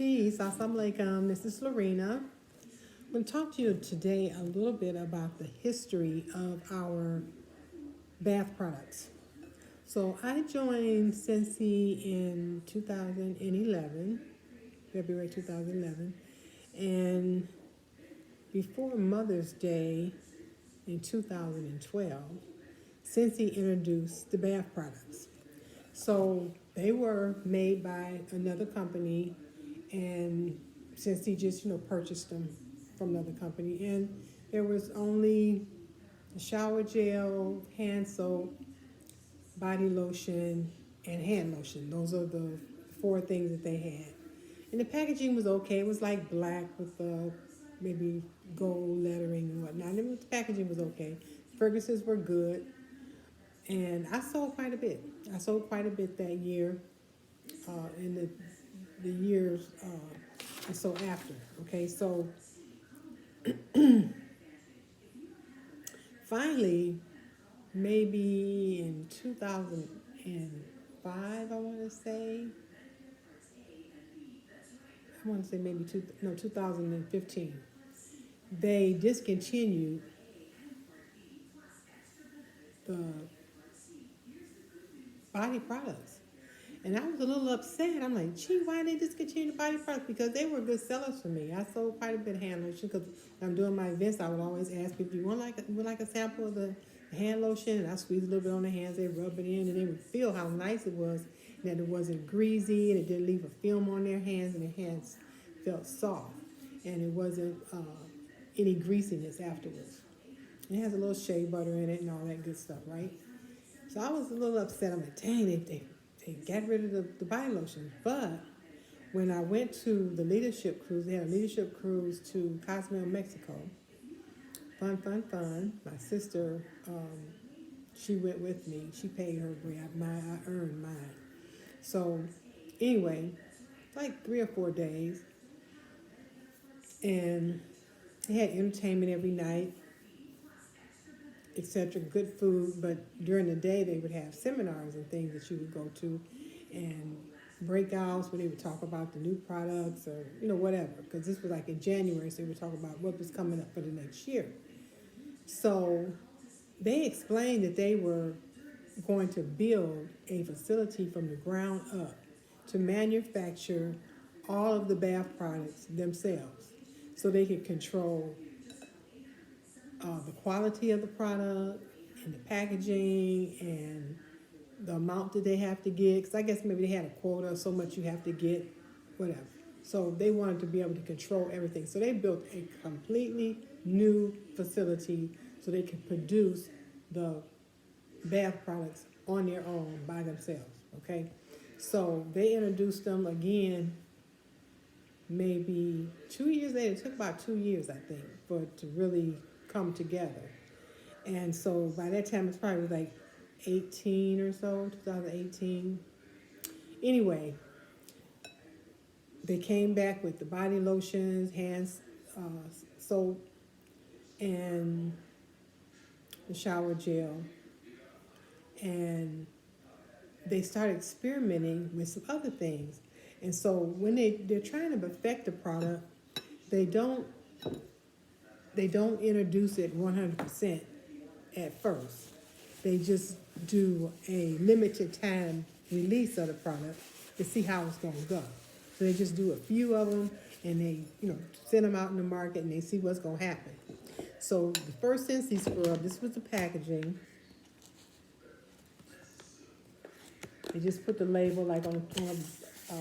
Peace, assalamu alaikum. This is Lorena. I'm going to talk to you today a little bit about the history of our bath products. So I joined Scentsy in 2011, February 2011, and before Mother's Day in 2012, Scentsy introduced the bath products. So they were made by another company, and since he just purchased them from another company, and there was only shower gel, hand soap, body lotion, and hand lotion. Those are the four things that they had. And the packaging was okay. It was like black with maybe gold lettering and whatnot. The packaging was okay. Fragrances were good. And I sold quite a bit. I sold quite a bit that year, in the years and so after. Okay, so finally, maybe in 2005, I want to say maybe 2015, they discontinued the body products. And I was a little upset. I'm like, gee, why did they discontinue the body products? Because they were good sellers for me. I sold quite a bit of hand lotion because when I'm doing my events, I would always ask people, do you want like a sample of the hand lotion? And I squeeze a little bit on their hands, they rub it in, and they would feel how nice it was, and that it wasn't greasy, and it didn't leave a film on their hands, and their hands felt soft, and it wasn't any greasiness afterwards. It has a little shea butter in it and all that good stuff, right? So I was a little upset. I'm like, dang, they got rid of the body lotion. But when I went to the leadership cruise, they had a leadership cruise to Cozumel, Mexico. Fun. My sister, she went with me. She paid her way. I earned mine. So anyway, like 3 or 4 days. And they had entertainment every night, etc., good food, but during the day they would have seminars and things that you would go to, and breakouts where they would talk about the new products or whatever, because this was like in January, so they would talk about what was coming up for the next year. So they explained that they were going to build a facility from the ground up to manufacture all of the bath products themselves, so they could control the quality of the product and the packaging and the amount that they have to get. Because I guess maybe they had a quota of so much you have to get, whatever. So they wanted to be able to control everything. So they built a completely new facility so they could produce the bath products on their own by themselves, okay? So they introduced them again maybe 2 years later. It took about 2 years, I think, for it to really come together. And so by that time, it's probably like 18 or so, 2018. Anyway, they came back with the body lotions, hands, soap, and the shower gel. And they started experimenting with some other things. And so when they're trying to perfect the product, they don't introduce it 100% at first. They just do a limited time release of the product to see how it's going to go. So they just do a few of them, and they send them out in the market, and they see what's going to happen. So the first Scentsy scrub, this was the packaging. They just put the label like on a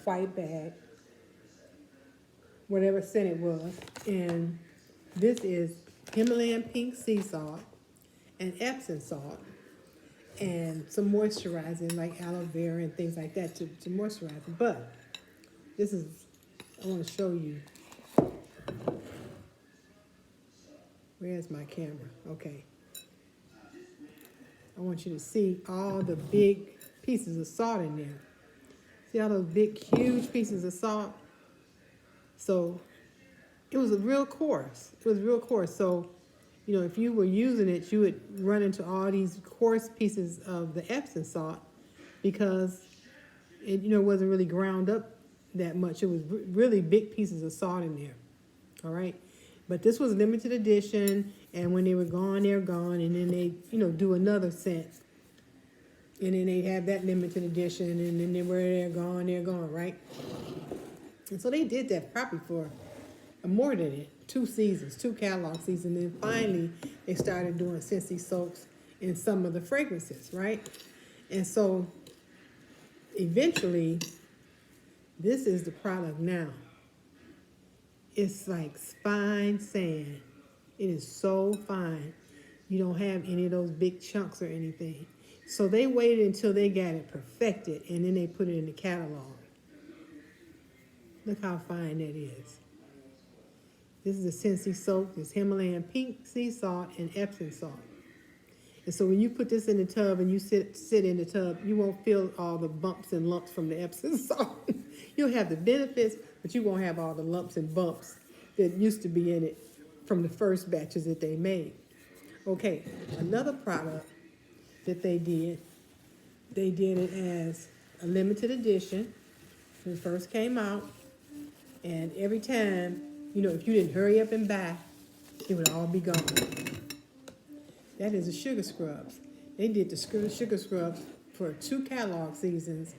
white bag, whatever scent it was, and this is Himalayan pink sea salt and Epsom salt and some moisturizing like aloe vera and things like that to moisturize. But I want to show you. Where's my camera? Okay. I want you to see all the big pieces of salt in there. See all those big, huge pieces of salt? So it was real coarse. So, if you were using it, you would run into all these coarse pieces of the Epsom salt because it, wasn't really ground up that much. It was really big pieces of salt in there. All right. But this was limited edition, and when they were gone, they're gone, and then they, do another scent. And then they have that limited edition, and then they're gone, right? And so they did that probably for more than it, 2 seasons, 2 catalog seasons. And then finally, they started doing Scentsy soaps in some of the fragrances, right? And so eventually, this is the product now. It's like fine sand. It is so fine. You don't have any of those big chunks or anything. So they waited until they got it perfected, and then they put it in the catalog. Look how fine that is. This is a Scentsy soap. It's Himalayan pink sea salt and Epsom salt. And so when you put this in the tub and you sit in the tub, you won't feel all the bumps and lumps from the Epsom salt. You'll have the benefits, but you won't have all the lumps and bumps that used to be in it from the first batches that they made. Okay, another product that they did it as a limited edition when it first came out. And every time, if you didn't hurry up and buy, it would all be gone. That is the sugar scrubs. They did the sugar scrubs for 2 catalog seasons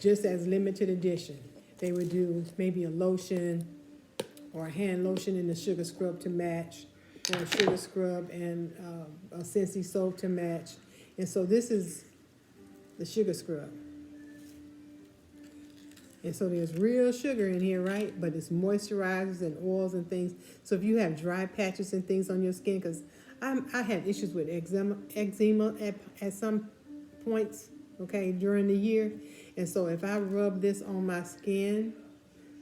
just as limited edition. They would do maybe a lotion or a hand lotion in the sugar scrub to match, or a sugar scrub and a Scentsy soap to match. And so this is the sugar scrub. And so there's real sugar in here, right? But it's moisturizers and oils and things. So if you have dry patches and things on your skin, because I had issues with eczema at some points, okay, during the year. And so if I rub this on my skin,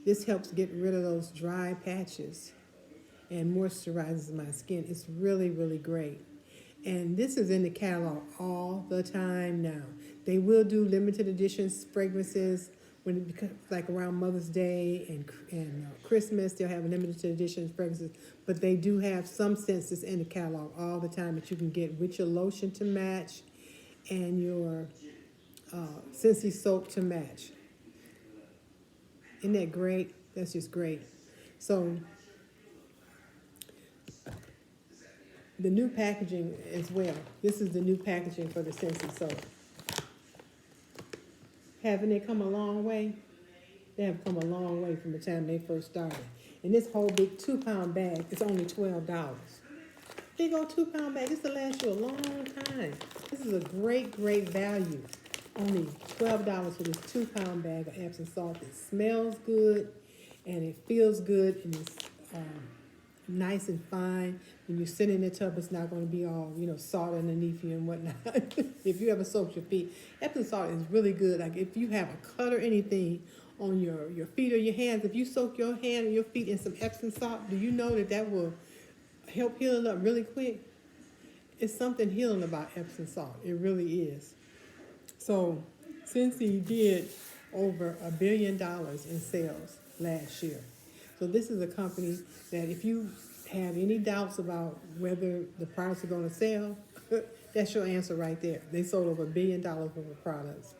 this helps get rid of those dry patches and moisturizes my skin. It's really, really great. And this is in the catalog all the time now. They will do limited editions fragrances when it becomes like around Mother's Day and Christmas. They'll have limited edition fragrances, but they do have some scents that's in the catalog all the time that you can get with your lotion to match and your Scentsy soap to match. Isn't that great? That's just great. So the new packaging as well. This is the new packaging for the Scentsy soap. Haven't they come a long way? They have come a long way from the time they first started. And this whole big 2-pound bag is only $12. Big old 2-pound bag. This will last you a long time. This is a great, great value. Only $12 for this 2-pound bag of Epsom salt. It smells good and it feels good and it's nice and fine. When you sit in the tub, it's not going to be all, salt underneath you and whatnot. If you ever soaked your feet, Epsom salt is really good. Like if you have a cut or anything on your feet or your hands, if you soak your hand or your feet in some Epsom salt, do you know that will help heal it up really quick? It's something healing about Epsom salt. It really is. So Scentsy did over $1 billion in sales last year. So this is a company that if you have any doubts about whether the products are going to sell, that's your answer right there. They sold over $1 billion worth of products.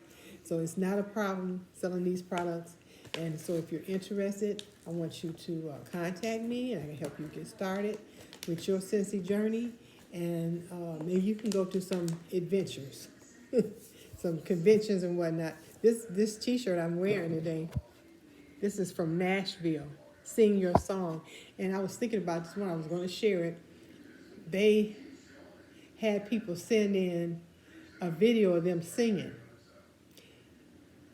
So it's not a problem selling these products. And so if you're interested, I want you to contact me and I can help you get started with your Scentsy journey. And maybe you can go to some adventures, some conventions and whatnot. This t-shirt I'm wearing today, this is from Nashville. Sing Your Song. And I was thinking about this when I was going to share it. They had people send in a video of them singing.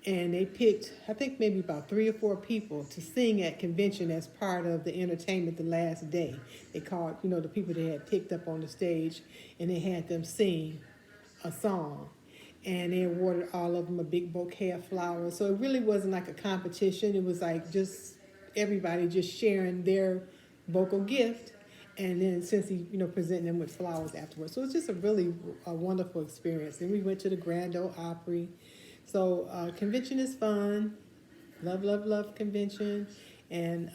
And they picked, I think maybe about 3 or 4 people to sing at convention as part of the entertainment the last day. They called, the people they had picked up on the stage, and they had them sing a song. And they awarded all of them a big bouquet of flowers. So it really wasn't like a competition. It was like just everybody just sharing their vocal gift, and then Scentsy, presenting them with flowers afterwards. So it's just a wonderful experience. Then we went to the Grand Ole Opry. So convention is fun. Love, love, love convention. And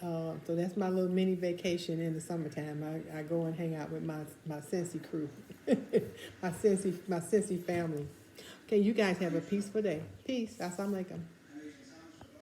so that's my little mini vacation in the summertime. I go and hang out with my Scentsy crew, my Scentsy family. Okay, you guys have a peaceful day. Peace. Assalamu alaikum.